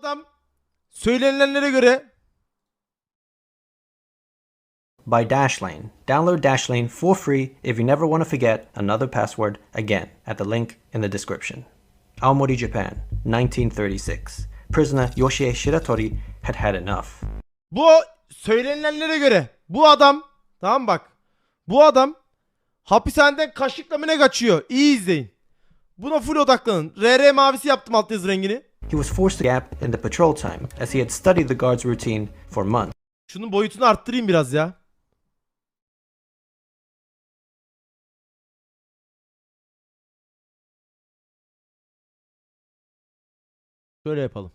adam söylenilenlere göre by Dashlane. Download Dashlane for free if you never want to forget another password again at the link in the description. Aomori, Japan, 1936. Prisoner Yoshie Shiratori had had enough. Bu söylenilenlere göre bu adam, tamam bak, bu adam hapishaneden kaşıkla mı ne kaçıyor? İyi izleyin. Buna full odaklanın. RR mavisi yaptım alt yazı rengini. He was forced to gap in the patrol time as he had studied the guard's routine for months. Şunun boyutunu arttırayım biraz ya. Şöyle yapalım.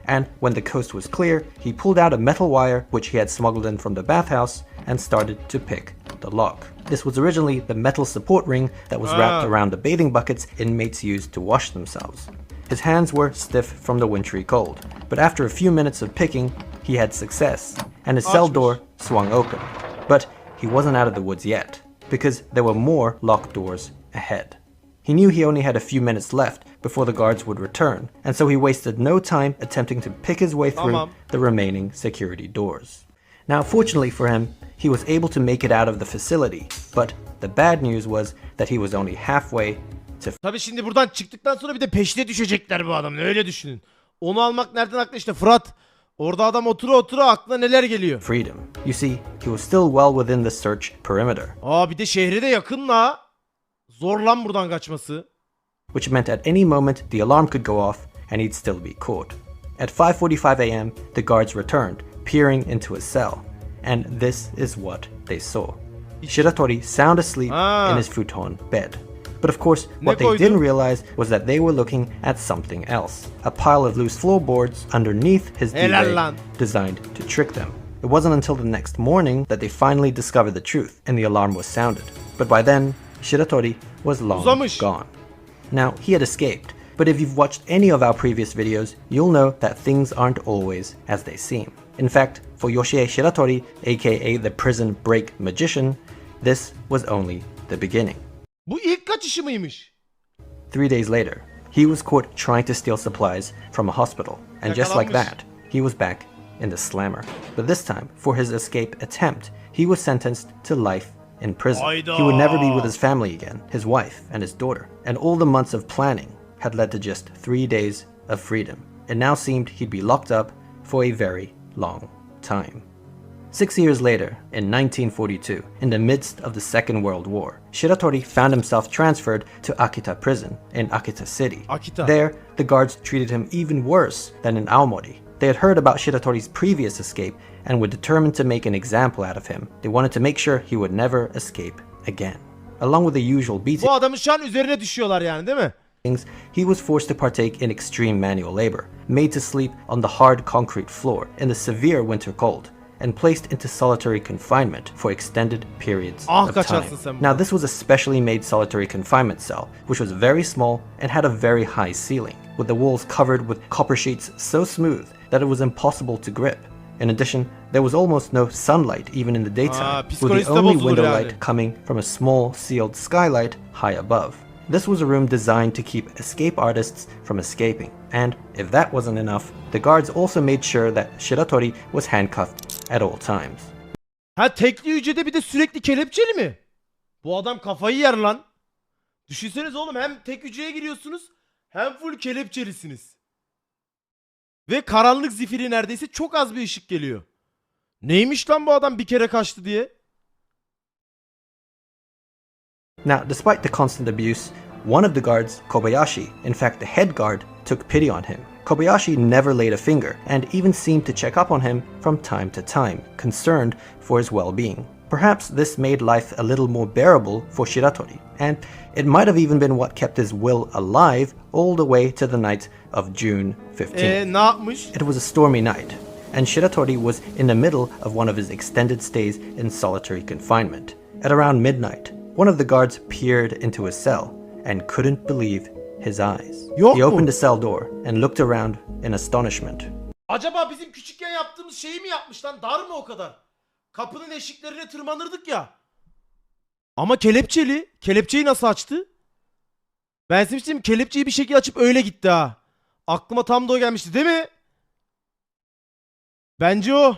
And when the coast was clear, he pulled out a metal wire which he had smuggled in from the bathhouse and started to pick the lock. This was originally the metal support ring that was wrapped around the bathing buckets inmates used to wash themselves. His hands were stiff from the wintry cold, but after a few minutes of picking, he had success, and his cell door swung open. But he wasn't out of the woods yet, because there were more locked doors ahead. He knew he only had a few minutes left before the guards would return, and so he wasted no time attempting to pick his way through the remaining security doors. Now, fortunately for him, he was able to make it out of the facility, but the bad news was that he was only halfway to... Tabii şimdi buradan çıktıktan sonra bir de peşine düşecekler bu adamın, öyle düşünün. Onu almak nereden aklı işte Fırat. Orada adam otura aklına neler geliyor. Freedom. You see, he was still well within the search perimeter. Bir de şehre de yakın la. Zor lan buradan kaçması. Which meant at any moment the alarm could go off and he'd still be caught. At 5:45 a.m., the guards returned, peering into his cell, and this is what they saw. Shiratori sound asleep in his futon bed. But of course, what they didn't realize was that they were looking at something else. A pile of loose floorboards underneath his duvet designed to trick them. It wasn't until the next morning that they finally discovered the truth and the alarm was sounded. But by then, Shiratori was long gone. Now, he had escaped, but if you've watched any of our previous videos, you'll know that things aren't always as they seem. In fact, for Yoshie Shiratori, aka the prison break magician, this was only the beginning. Bu ilk kaçışı mıymış? 3 days later, he was caught trying to steal supplies from a hospital, and just like that, he was back in the slammer. But this time, for his escape attempt, he was sentenced to life in prison. He would never be with his family again, his wife and his daughter, and all the months of planning had led to just 3 days of freedom. It now seemed he'd be locked up for a very long time. 6 years later, in 1942, in the midst of the Second World War, Shiratori found himself transferred to Akita prison in Akita City. There, the guards treated him even worse than in Aomori. They had heard about Shiratori's previous escape and were determined to make an example out of him. They wanted to make sure he would never escape again. Along with the usual beatings, bu adamın şu an üzerine düşüyorlar yani, değil mi? He was forced to partake in extreme manual labor, made to sleep on the hard concrete floor in the severe winter cold, and placed into solitary confinement for extended periods of time. Now, this was a specially made solitary confinement cell, which was very small and had a very high ceiling, with the walls covered with copper sheets so smooth that it was impossible to grip. In addition, there was almost no sunlight even in the daytime, with the only window light coming from a small sealed skylight high above. This was a room designed to keep escape artists from escaping, and if that wasn't enough, the guards also made sure that Shiratori was handcuffed at all times. Ha, tekli hücrede bir de sürekli kelepçeli mi? Bu adam kafayı yer lan. Düşünseniz oğlum, hem tek hücreye giriyorsunuz hem full kelepçelisiniz. Ve karanlık zifiri neredeyse çok az bir ışık geliyor. Neymiş lan bu adam bir kere kaçtı diye? Now, despite the constant abuse, one of the guards, Kobayashi, in fact the head guard, took pity on him. Kobayashi never laid a finger and even seemed to check up on him from time to time, concerned for his well-being. Perhaps this made life a little more bearable for Shiratori, and it might have even been what kept his will alive all the way to the night of June 15th. Ne yapmış? It was a stormy night, and Shiratori was in the middle of one of his extended stays in solitary confinement. At around midnight, one of the guards peered into his cell and couldn't believe his eyes. He opened the cell door and looked around in astonishment. Acaba bizim küçükken yaptığımız şeyi mi yapmış lan? Dar mı o kadar? Kapının eşiklerine tırmanırdık ya. Ama kelepçeli. Kelepçeyi nasıl açtı? Ben demiştim, kelepçeyi bir şekilde açıp öyle gitti ha. Aklıma tam da o gelmişti değil mi? Bence o.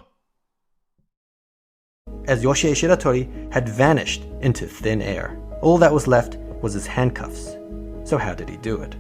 As Yoshie Shiratori had vanished into thin air. All that was left was his handcuffs. So how did he do it?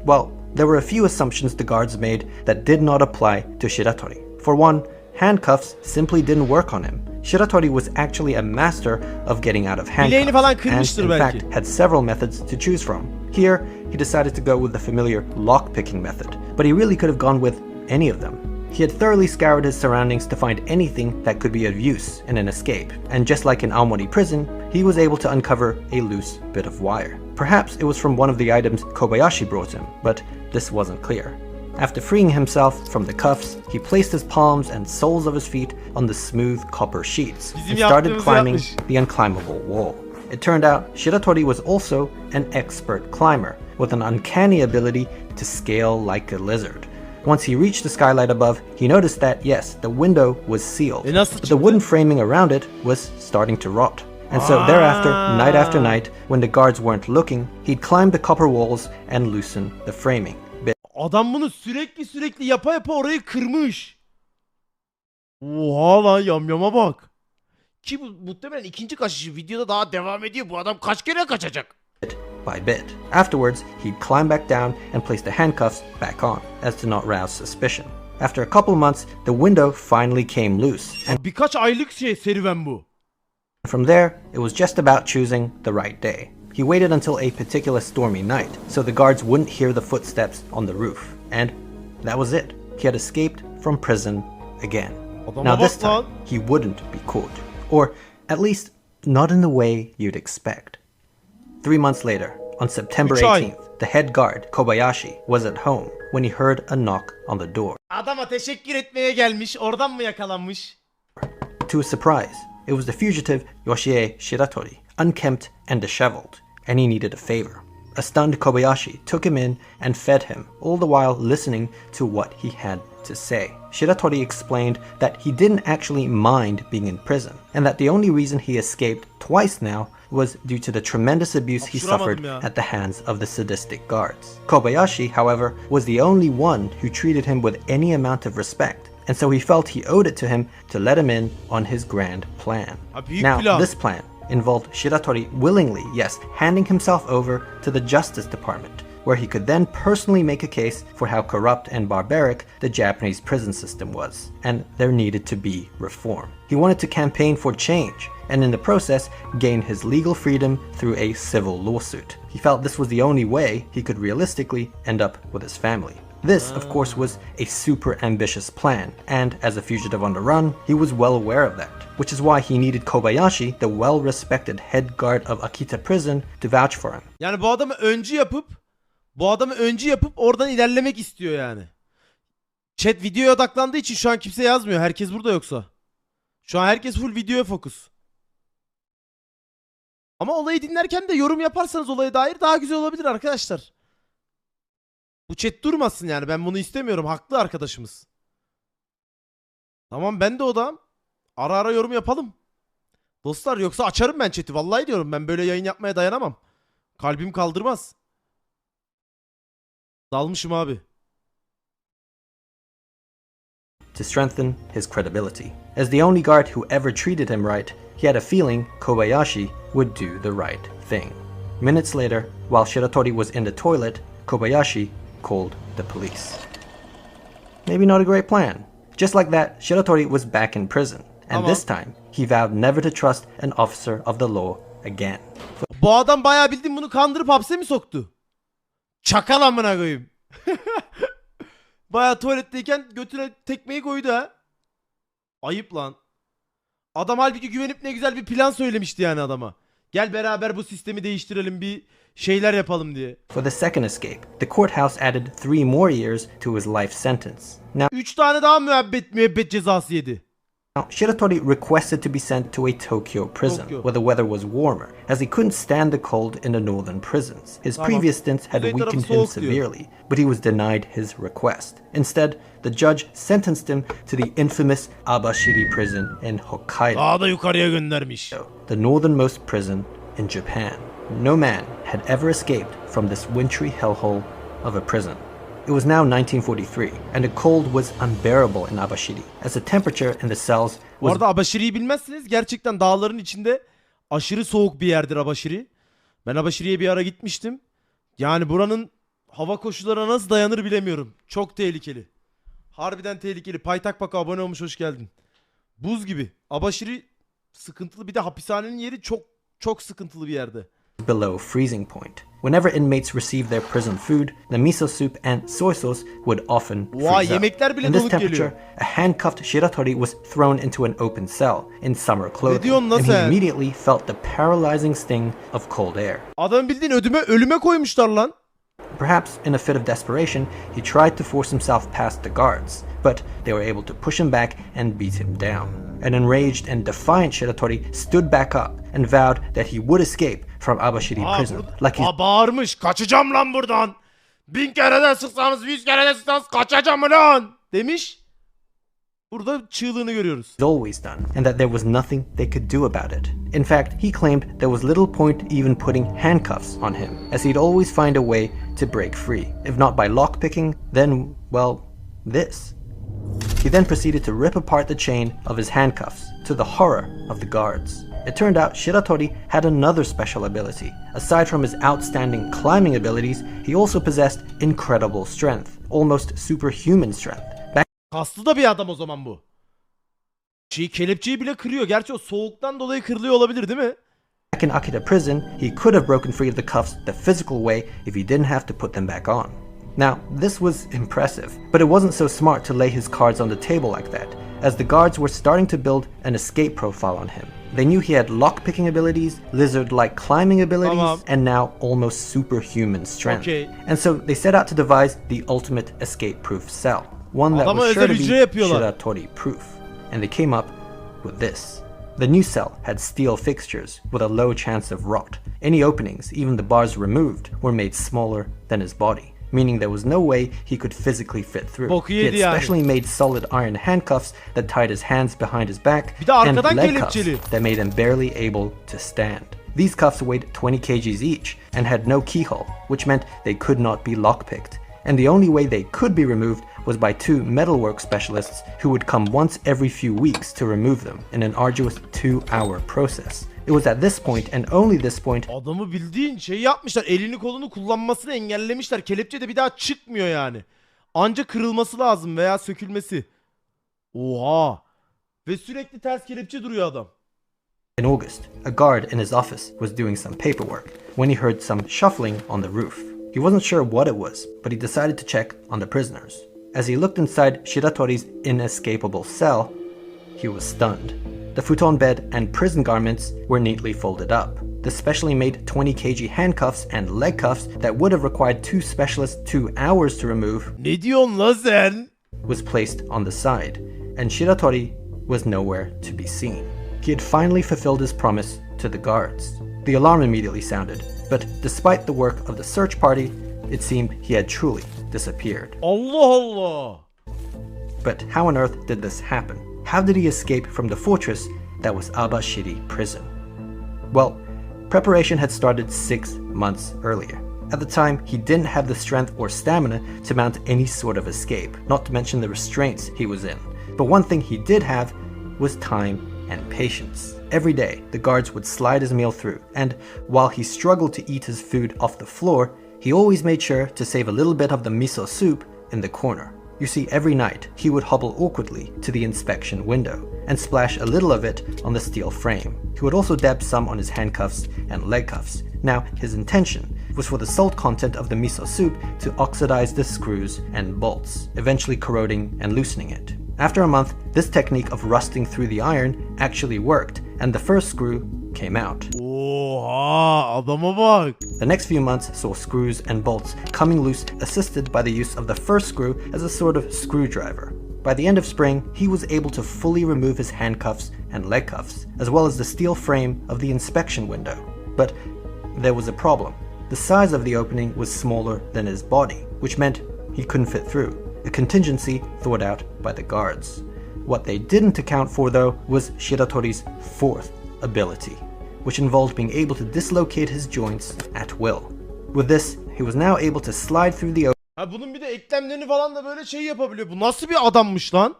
Well, there were a few assumptions the guards made that did not apply to Shiratori. For one, handcuffs simply didn't work on him. Shiratori was actually a master of getting out of Bileğini falan handcuffs and kırmıştır in belki. fact had several methods to choose from. Here, he decided to go with the familiar lock-picking method, but he really could have gone with any of them. He had thoroughly scoured his surroundings to find anything that could be of use in an escape, and just like in Aomori prison, he was able to uncover a loose bit of wire. Perhaps it was from one of the items Kobayashi brought him, but this wasn't clear. After freeing himself from the cuffs, he placed his palms and soles of his feet on the smooth copper sheets and started climbing the unclimbable wall. It turned out Shiratori was also an expert climber, with an uncanny ability to scale like a lizard. Once he reached the skylight above, he noticed that, yes, the window was sealed, but the wooden framing around it was starting to rot. And so thereafter, night after night, when the guards weren't looking, he'd climb the copper walls and loosen the framing. Adam bunu sürekli yapa yapa orayı kırmış. Oha lan, yamyama bak. Ki bu muhtemelen ikinci kaçışı, videoda daha devam ediyor. Bu adam kaç kere kaçacak? By bit. Afterwards, he'd climb back down and place the handcuffs back on, as to not rouse suspicion. After a couple months, the window finally came loose, and Birkaç aylık serüven bu. from there, it was just about choosing the right day. He waited until a particular stormy night, so the guards wouldn't hear the footsteps on the roof. And that was it. He had escaped from prison again. Now this time, he wouldn't be caught. Or, at least, not in the way you'd expect. 3 months later, on September 18th, the head guard, Kobayashi, was at home when he heard a knock on the door. Adama teşekkür etmeye gelmiş, oradan mı yakalanmış? To his surprise, it was the fugitive Yoshie Shiratori, unkempt and disheveled, and he needed a favor. A stunned Kobayashi took him in and fed him, all the while listening to what he had to say. Shiratori explained that he didn't actually mind being in prison, and that the only reason he escaped twice now was due to the tremendous abuse he suffered at the hands of the sadistic guards. Kobayashi, however, was the only one who treated him with any amount of respect, and so he felt he owed it to him to let him in on his grand plan. Now, this plan involved Shiratori willingly, yes, handing himself over to the Justice Department, where he could then personally make a case for how corrupt and barbaric the Japanese prison system was, and there needed to be reform. He wanted to campaign for change, and in the process, gain his legal freedom through a civil lawsuit. He felt this was the only way he could realistically end up with his family. This, of course, was a super ambitious plan, and as a fugitive on the run, he was well aware of that, which is why he needed Kobayashi, the well-respected head guard of Akita prison, to vouch for him. Yani bu adamı öncü yapıp oradan ilerlemek istiyor yani. Chat videoya odaklandığı için şu an kimse yazmıyor. Herkes burada yoksa. Şu an herkes full videoya fokus. Ama olayı dinlerken de yorum yaparsanız olaya dair daha güzel olabilir arkadaşlar. Bu chat durmasın yani. Ben bunu istemiyorum. Haklı arkadaşımız. Tamam, ben de odam. Ara ara yorum yapalım. Dostlar, yoksa açarım ben chat'i. Vallahi diyorum, ben böyle yayın yapmaya dayanamam. Kalbim kaldırmaz. Dalmışım abi. To strengthen his credibility. As the only guard who ever treated him right, he had a feeling Kobayashi would do the right thing. Minutes later, while Shiratori was in the toilet, Kobayashi called the police. Maybe not a great plan. Just like that, Shiratori was back in prison, and this time, he vowed never to trust an officer of the law again. Bu adam bayağı bildiğin bunu kandırıp hapse mi soktu? Çakal amına koyayım. Bayağı tuvaletteyken götüne tekmeyi koydu ha. Ayıp lan. Adam halbuki güvenip ne güzel bir plan söylemişti yani adama. Gel beraber bu sistemi değiştirelim, bir şeyler yapalım diye. For the second escape, the courthouse added 3 more years to his life sentence. Now, 3 tane daha müebbet cezası yedi. Shiratori requested to be sent to a Tokyo prison, where the weather was warmer, as he couldn't stand the cold in the northern prisons. His previous stints had weakened him severely, but he was denied his request. Instead, the judge sentenced him to the infamous Abashiri prison in Hokkaido, Daha da yukarıya göndermiş. the northernmost prison in Japan. No man had ever escaped from this wintry hellhole of a prison. It was now 1943, and the cold was unbearable in Abashiri, as the temperature in the cells Bu was arada Abashiri'yi bilmezsiniz. Gerçekten dağların içinde aşırı soğuk bir yerdir Abashiri. Ben Abashiri'ye bir ara gitmiştim. Yani buranın hava koşullarına nasıl dayanır bilemiyorum. Çok tehlikeli. Harbiden tehlikeli. Paytak Baka abone olmuş, hoş geldin. Buz gibi. Abashiri sıkıntılı. Bir de hapishanenin yeri çok sıkıntılı bir yerde. below freezing point. Whenever inmates received their prison food, the miso soup and soy sauce would often Vay, freeze up. yemekler bile In this donuk temperature, geliyor. a handcuffed shiratori was thrown into an open cell in summer clothing, diyorsun lan and he sen? immediately felt the paralyzing sting of cold air. Adam bildiğin ölüme koymuşlar lan. Perhaps in a fit of desperation, he tried to force himself past the guards, but they were able to push him back and beat him down. An enraged and defiant shiratori stood back up and vowed that he would escape from Abashiri prison, like he Bağırmış. Kaçacağım lan buradan. 1000 kere de sıksanız, 100 kere de sıksanız kaçacağım lan demiş. Burada çığlığını görüyoruz. had always done, and that there was nothing they could do about it. In fact, he claimed there was little point even putting handcuffs on him, as he'd always find a way to break free. If not by lockpicking, then, well, this. He then proceeded to rip apart the chain of his handcuffs, to the horror of the guards. It turned out Shiratori had another special ability. Aside from his outstanding climbing abilities, he also possessed incredible strength, almost superhuman strength. Kaslı da bir adam o zaman bu. Kelepçeyi bile kırıyor. Gerçi o soğuktan dolayı kırılıyor olabilir değil mi? Back in Akita prison, he could have broken free of the cuffs the physical way if he didn't have to put them back on. Now, this was impressive, but it wasn't so smart to lay his cards on the table like that, as the guards were starting to build an escape profile on him. They knew he had lockpicking abilities, lizard-like climbing abilities, and now almost superhuman strength. Okay. And so they set out to devise the ultimate escape-proof cell, one that Adama was sure özel to be hücre yapıyorlar. Shiratori-proof. And they came up with this. The new cell had steel fixtures with a low chance of rot. Any openings, even the bars removed, were made smaller than his body, meaning there was no way he could physically fit through. Boku He had yedi yani. specially made solid iron handcuffs that tied his hands behind his back, Bir de and arkadan leg cuffs kelepçeli. that made him barely able to stand. These cuffs weighed 20 kgs each and had no keyhole, which meant they could not be lockpicked. And the only way they could be removed was by two metalwork specialists who would come once every few weeks to remove them in an arduous 2-hour process. It was at this point and only this point Adamı bildiğin şey yapmışlar. Elini kolunu kullanmasını engellemişler. Kelepçe de bir daha çıkmıyor yani. Anca kırılması lazım veya sökülmesi. Oha. Ve sürekli ters kelepçe duruyor adam. in August, a guard in his office was doing some paperwork when he heard some shuffling on the roof. He wasn't sure what it was, but he decided to check on the prisoners. As he looked inside Shiratori's inescapable cell, he was stunned. The futon bed and prison garments were neatly folded up. The specially made 20 kg handcuffs and leg cuffs that would have required two specialists 2 hours to remove Ne diyorsun la sen? was placed on the side, and Shiratori was nowhere to be seen. He had finally fulfilled his promise to the guards. The alarm immediately sounded, but despite the work of the search party, it seemed he had truly disappeared. Allah Allah. But how on earth did this happen? How did he escape from the fortress that was Abashiri prison? Well, preparation had started 6 months earlier. At the time, he didn't have the strength or stamina to mount any sort of escape, not to mention the restraints he was in. But one thing he did have was time and patience. Every day, the guards would slide his meal through, and while he struggled to eat his food off the floor, he always made sure to save a little bit of the miso soup in the corner. You see, every night, he would hobble awkwardly to the inspection window and splash a little of it on the steel frame. He would also dab some on his handcuffs and leg cuffs. Now, his intention was for the salt content of the miso soup to oxidize the screws and bolts, eventually corroding and loosening it. After a month, this technique of rusting through the iron actually worked, and the first screw came out. Oha, adama bak. The next few months saw screws and bolts coming loose, assisted by the use of the first screw as a sort of screwdriver. By the end of spring, he was able to fully remove his handcuffs and leg cuffs, as well as the steel frame of the inspection window. But there was a problem. The size of the opening was smaller than his body, which meant he couldn't fit through, a contingency thought out by the guards. What they didn't account for, though, was Shiratori's fourth ability, which involved being able to dislocate his joints at will. With this, he was now able to slide through the Ha bunun bir de eklemlerini falan da böyle şey yapabiliyor. Bu nasıl bir adammış lan?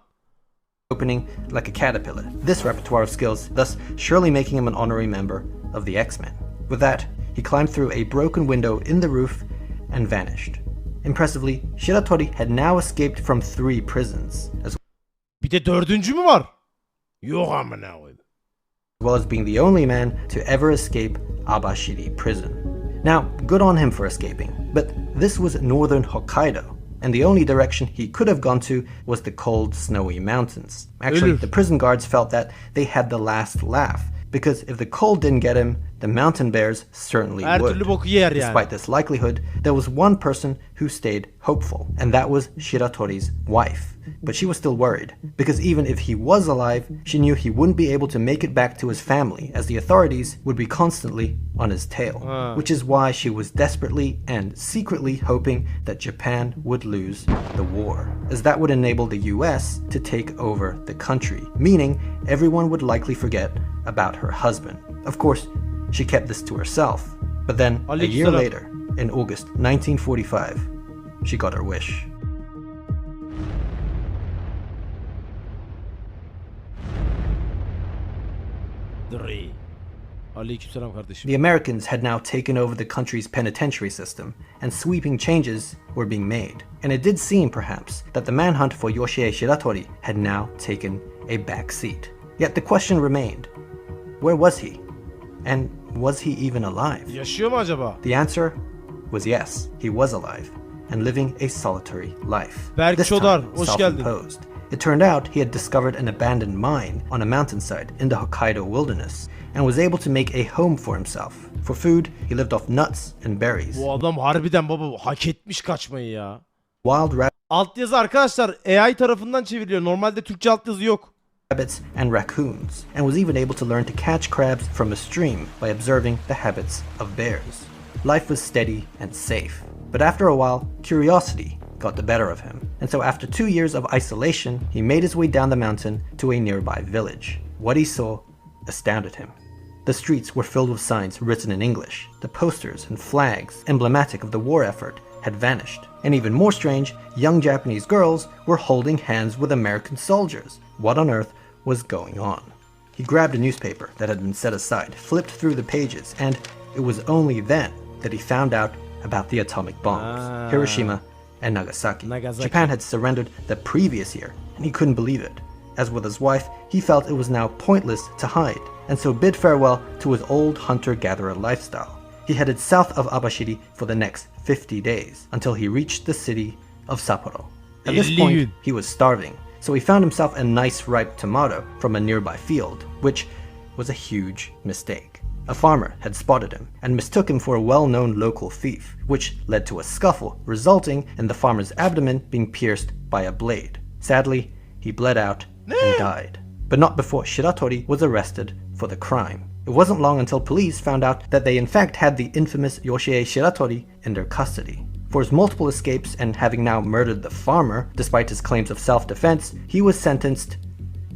Opening like a caterpillar. This repertoire of skills, thus surely making him an honorary member of the X-Men. With that, he climbed through a broken window in the roof and vanished. Impressively, Shiratori had now escaped from 3 prisons, as Bir de 4. mü var? Yok amına koyayım. well as being the only man to ever escape Abashiri prison. Now, good on him for escaping, but this was northern Hokkaido, and the only direction he could have gone to was the cold, snowy mountains. Actually, Ölür. the prison guards felt that they had the last laugh, because if the cold didn't get him, the mountain bears certainly Her would. türlü boku yer yani. Despite this likelihood, there was one person who stayed hopeful, and that was Shiratori's wife. But she was still worried, because even if he was alive, she knew he wouldn't be able to make it back to his family, as the authorities would be constantly on his tail. Which is why she was desperately and secretly hoping that Japan would lose the war, as that would enable the US to take over the country, meaning everyone would likely forget about her husband. Of course, she kept this to herself, but then a year Aleykümselam. later, in August 1945, she got her wish. Rraeneee. Aleykümselam kardeşim. The Americans had now taken over the country's penitentiary system, and sweeping changes were being made. And it did seem, perhaps, that the manhunt for Yoshie Shiratori had now taken a back seat. Yet the question remained, where was he? And was he even alive? Yaşıyor mu acaba? The answer was yes, he was alive, and living a solitary life. Berk This Çodar, time, hoş geldin. self-imposed. It turned out he had discovered an abandoned mine on a mountainside in the Hokkaido wilderness, and was able to make a home for himself. For food, he lived off nuts and berries. Bu adam harbiden baba hak etmiş kaçmayı ya. Wild Altyazı arkadaşlar AI tarafından çevriliyor. Normalde Türkçe altyazı yok. rabbits and raccoons, and was even able to learn to catch crabs from a stream by observing the habits of bears. Life was steady and safe, but after a while, curiosity got the better of him, and so after 2 years of isolation, he made his way down the mountain to a nearby village. What he saw astounded him. The streets were filled with signs written in English. The posters and flags emblematic of the war effort had vanished. And even more strange, young Japanese girls were holding hands with American soldiers. What on earth was going on? He grabbed a newspaper that had been set aside, flipped through the pages, and it was only then that he found out about the atomic bombs, Hiroshima and Nagasaki. Japan had surrendered the previous year, and he couldn't believe it. As with his wife, he felt it was now pointless to hide, and so bid farewell to his old hunter-gatherer lifestyle. He headed south of Abashiri for the next 50 days, until he reached the city of Sapporo. At this point, he was starving, so he found himself a nice ripe tomato from a nearby field, which was a huge mistake. A farmer had spotted him and mistook him for a well-known local thief, which led to a scuffle, resulting in the farmer's abdomen being pierced by a blade. Sadly, he bled out and died, but not before Shiratori was arrested for the crime. It wasn't long until police found out that they in fact had the infamous Yoshie Shiratori in their custody. For his multiple escapes and having now murdered the farmer, despite his claims of self-defense, he was sentenced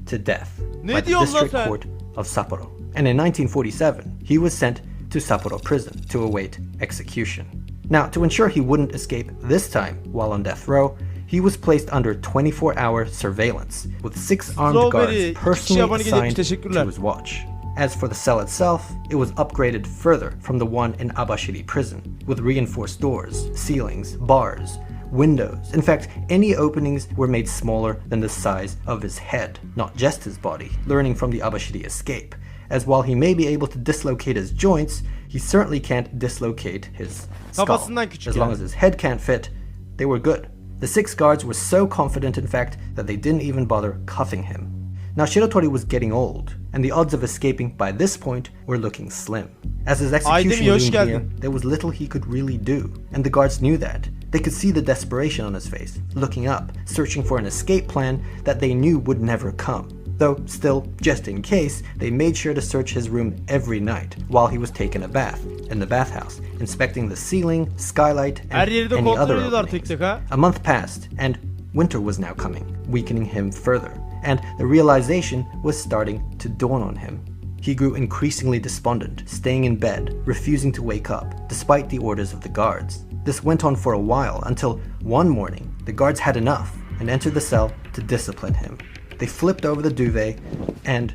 to death by the district court of Sapporo. And in 1947, he was sent to Sapporo prison to await execution. Now, to ensure he wouldn't escape this time while on death row, he was placed under 24-hour surveillance, with 6 armed guards personally assigned to his watch. As for the cell itself, it was upgraded further from the one in Abashiri prison, with reinforced doors, ceilings, bars, windows. In fact, any openings were made smaller than the size of his head, not just his body, learning from the Abashiri escape, as while he may be able to dislocate his joints, he certainly can't dislocate his skull. As long as his head can't fit, they were good. The 6 guards were so confident, in fact, that they didn't even bother cuffing him. Now, Shiratori was getting old, and the odds of escaping by this point were looking slim. As his execution loomed near, there was little he could really do, and the guards knew that. They could see the desperation on his face, looking up, searching for an escape plan that they knew would never come. Though, still, just in case, they made sure to search his room every night while he was taking a bath in the bathhouse, inspecting the ceiling, skylight, and any other openings. A month passed, and winter was now coming, weakening him further, and the realization was starting to dawn on him. He grew increasingly despondent, staying in bed, refusing to wake up, despite the orders of the guards. This went on for a while, until one morning, the guards had enough and entered the cell to discipline him. They flipped over the duvet and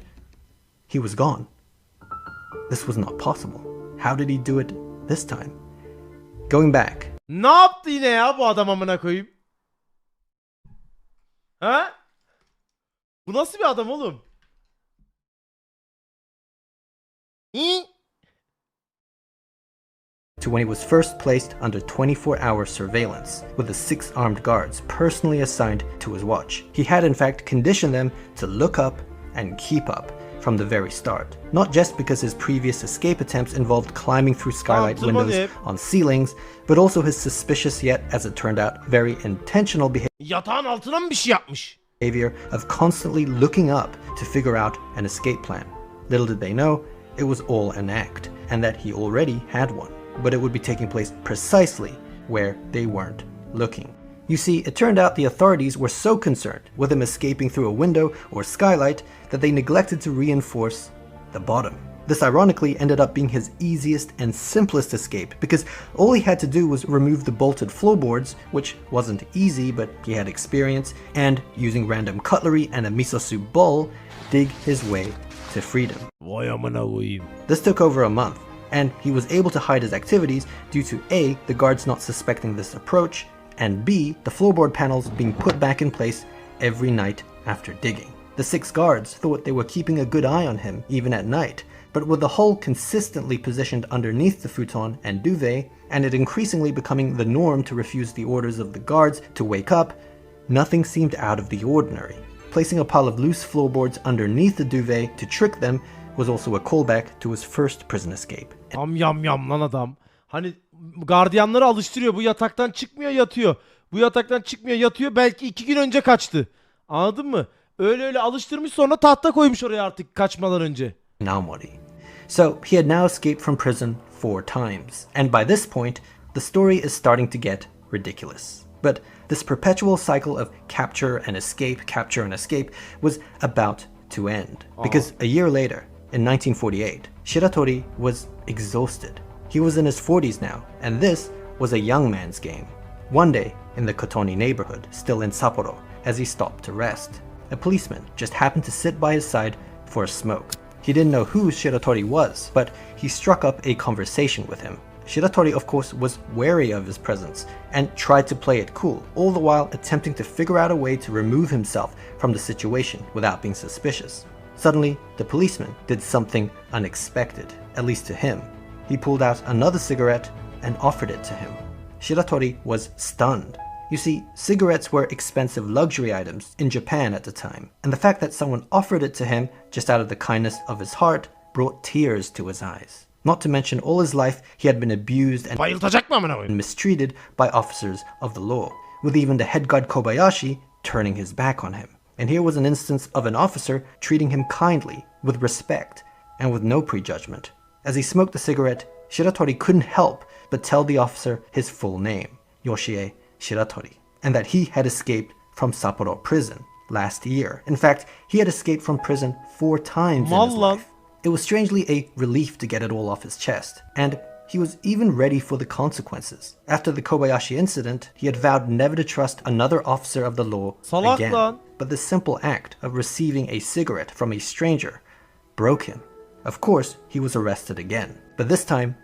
he was gone. This was not possible. How did he do it this time? Going back. Ne yaptı yine ya bu adam amına koyayım? Ha? Bu nasıl bir adam oğlum? To when he was first placed under 24-hour surveillance with the 6 armed guards personally assigned to his watch. He had in fact conditioned them to look up and keep up from the very start. Not just because his previous escape attempts involved climbing through skylight windows on ceilings, but also his suspicious yet, as it turned out, very intentional Yatağın altına mı bir şey yapmış? behavior of constantly looking up to figure out an escape plan. Little did they know, it was all an act, and that he already had one, but it would be taking place precisely where they weren't looking. You see, it turned out the authorities were so concerned with him escaping through a window or skylight that they neglected to reinforce the bottom. This ironically ended up being his easiest and simplest escape because all he had to do was remove the bolted floorboards, which wasn't easy but he had experience, and using random cutlery and a miso soup bowl, dig his way to freedom. Vay amına koyayım. This took over a month, and he was able to hide his activities due to A, the guards not suspecting this approach, and B, the floorboard panels being put back in place every night after digging. The 6 guards thought they were keeping a good eye on him even at night, but with the hole consistently positioned underneath the futon and duvet, and it increasingly becoming the norm to refuse the orders of the guards to wake up, nothing seemed out of the ordinary. Placing a pile of loose floorboards underneath the duvet to trick them was also a callback to his first prison escape. Yam lan adam. Hani gardiyanları alıştırıyor. Bu yataktan çıkmıyor yatıyor. Bu yataktan çıkmıyor yatıyor. Belki 2 gün önce kaçtı. Anladın mı? Öyle alıştırmış, sonra tahta koymuş oraya artık kaçmadan önce. Naomori. So he had now escaped from prison 4 times, and by this point, the story is starting to get ridiculous. But this perpetual cycle of capture and escape was about to end. Because a year later, in 1948, Shiratori was exhausted. He was in his 40s now, and this was a young man's game. One day, in the Kotoni neighborhood, still in Sapporo, as he stopped to rest, a policeman just happened to sit by his side for a smoke. He didn't know who Shiratori was, but he struck up a conversation with him. Shiratori, of course, was wary of his presence and tried to play it cool, all the while attempting to figure out a way to remove himself from the situation without being suspicious. Suddenly, the policeman did something unexpected, at least to him. He pulled out another cigarette and offered it to him. Shiratori was stunned. You see, cigarettes were expensive luxury items in Japan at the time, and the fact that someone offered it to him just out of the kindness of his heart brought tears to his eyes. Not to mention all his life he had been abused and mistreated by officers of the law, with even the head guard Kobayashi turning his back on him. And here was an instance of an officer treating him kindly, with respect, and with no prejudgment. As he smoked the cigarette, Shiratori couldn't help but tell the officer his full name, Yoshie Shiratori, and that he had escaped from Sapporo prison last year. In fact, he had escaped from prison 4 times in his life. It was strangely a relief to get it all off his chest, and he was even ready for the consequences. After the Kobayashi incident, he had vowed never to trust another officer of the law again. But the simple act of receiving a cigarette from a stranger broke him. Of course, he was arrested again, but this time,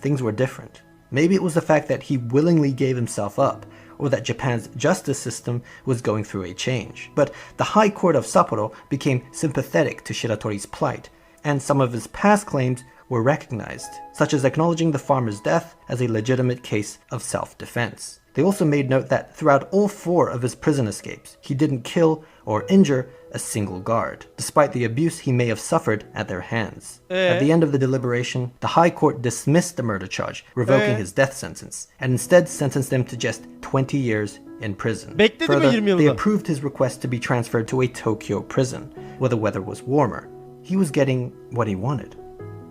things were different. Maybe it was the fact that he willingly gave himself up, or that Japan's justice system was going through a change. But the High Court of Sapporo became sympathetic to Shiratori's plight, and some of his past claims were recognized, such as acknowledging the farmer's death as a legitimate case of self-defense. They also made note that throughout all 4 of his prison escapes, he didn't kill or injure a single guard, despite the abuse he may have suffered at their hands. At the end of the deliberation, the High Court dismissed the murder charge, revoking his death sentence, and instead sentenced him to just 20 years in prison. Further, they approved his request to be transferred to a Tokyo prison, where the weather was warmer. He was getting what he wanted.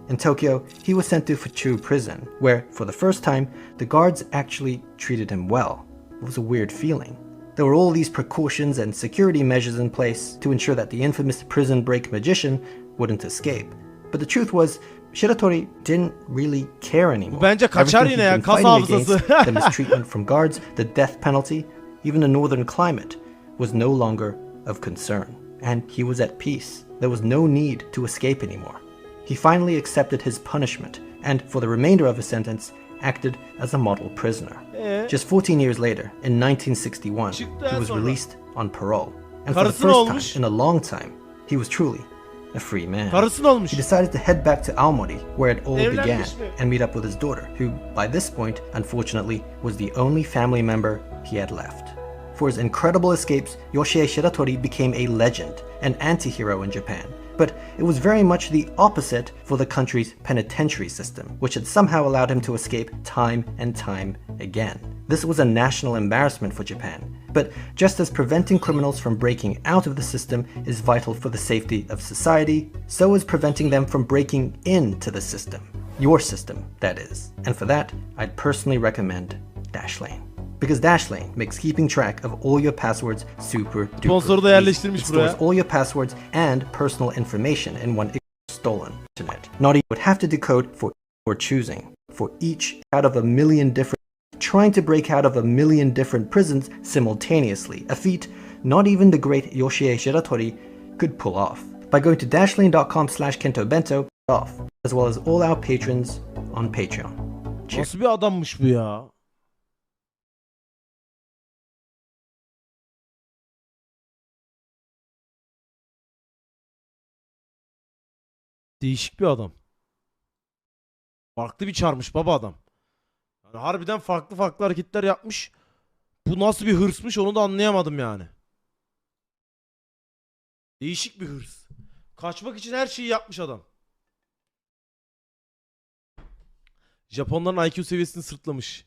In Tokyo, he was sent to Fuchu prison, where, for the first time, the guards actually treated him well. It was a weird feeling. There were all these precautions and security measures in place to ensure that the infamous prison break magician wouldn't escape. But the truth was, Shiratori didn't really care anymore. Bu bence kaçar Everything yine he'd ya, been kas fighting hafızası. against, the mistreatment from guards, the death penalty, even the northern climate, was no longer of concern. And he was at peace. There was no need to escape anymore. He finally accepted his punishment, and for the remainder of his sentence, acted as a model prisoner. Just 14 years later, in 1961, he was released on parole. And for the first time in a long time, he was truly a free man. He decided to head back to Aomori, where it all began, and meet up with his daughter, who, by this point, unfortunately, was the only family member he had left. For his incredible escapes, Yoshie Shiratori became a legend, an anti-hero in Japan. But it was very much the opposite for the country's penitentiary system, which had somehow allowed him to escape time and time again. This was a national embarrassment for Japan. But just as preventing criminals from breaking out of the system is vital for the safety of society, so is preventing them from breaking into the system. Your system, that is. And for that, I'd personally recommend Dashlane. Because Dashlane makes keeping track of all your passwords super duper easy. It stores all your passwords and personal information in one stolen internet. Not even would have to decode for choosing. For each out of a million different trying to break out of a million different prisons simultaneously, a feat not even the great Yoshie Shiratori could pull off. By going to dashlane.com/kentobento off, as well as all our patrons on Patreon. Cheers. Nasıl bir adammış bu ya? Değişik bir adam. Farklı bir çarmış baba adam. Yani harbiden farklı farklı hareketler yapmış. Bu nasıl bir hırsmış onu da anlayamadım yani. Değişik bir hırs. Kaçmak için her şeyi yapmış adam. Japonların IQ seviyesini sırtlamış.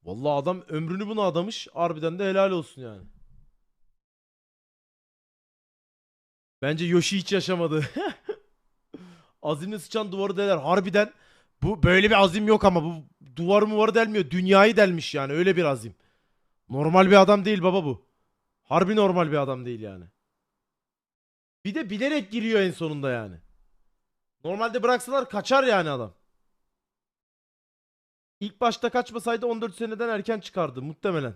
Vallahi adam ömrünü buna adamış. Harbiden de helal olsun yani. Bence Yoshi hiç yaşamadı. Azimle sıçan duvarı deler. Harbiden bu böyle bir azim yok ama bu duvarı delmiyor. Dünyayı delmiş yani öyle bir azim. Normal bir adam değil baba bu. Harbi normal bir adam değil yani. Bir de bilerek giriyor en sonunda yani. Normalde bıraksalar kaçar yani adam. İlk başta kaçmasaydı 14 seneden erken çıkardı muhtemelen.